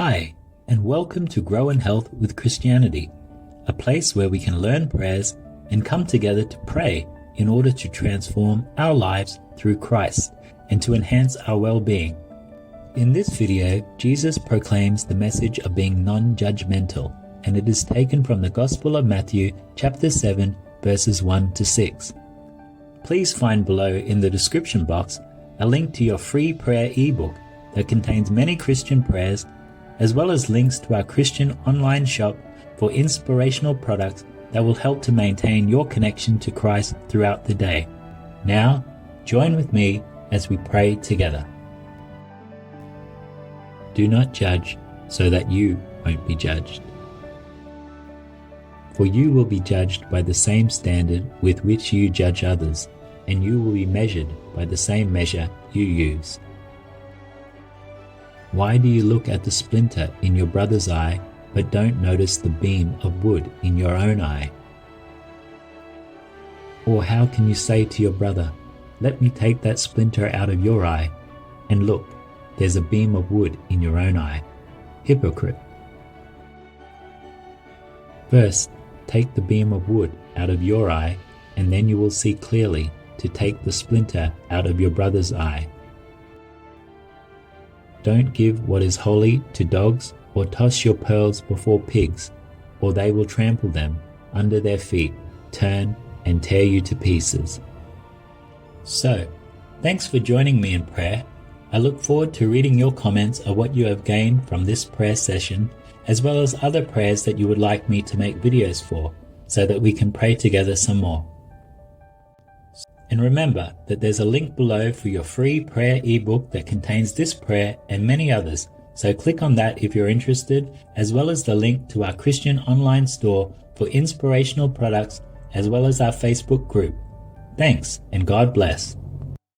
Hi, and welcome to Grow in Health with Christianity, a place where we can learn prayers and come together to pray in order to transform our lives through Christ and to enhance our well-being. In this video, Jesus proclaims the message of being non-judgmental, and it is taken from the Gospel of Matthew, chapter 7, verses 1 to 6. Please find below in the description box a link to your free prayer ebook that contains many Christian prayers, as well as links to our Christian online shop for inspirational products that will help to maintain your connection to Christ throughout the day. Now, join with me as we pray together. Do not judge so that you won't be judged. For you will be judged by the same standard with which you judge others, and you will be measured by the same measure you use. Why do you look at the splinter in your brother's eye, but don't notice the beam of wood in your own eye? Or how can you say to your brother, "Let me take that splinter out of your eye," and look, there's a beam of wood in your own eye? Hypocrite. First, take the beam of wood out of your eye, and then you will see clearly to take the splinter out of your brother's eye. Don't give what is holy to dogs, or toss your pearls before pigs, or they will trample them under their feet, turn and tear you to pieces. So, thanks for joining me in prayer. I look forward to reading your comments of what you have gained from this prayer session, as well as other prayers that you would like me to make videos for, so that we can pray together some more. And remember that there's a link below for your free prayer ebook that contains this prayer and many others, so click on that if you're interested, as well as the link to our Christian online store for inspirational products, as well as our Facebook group. Thanks, and God bless.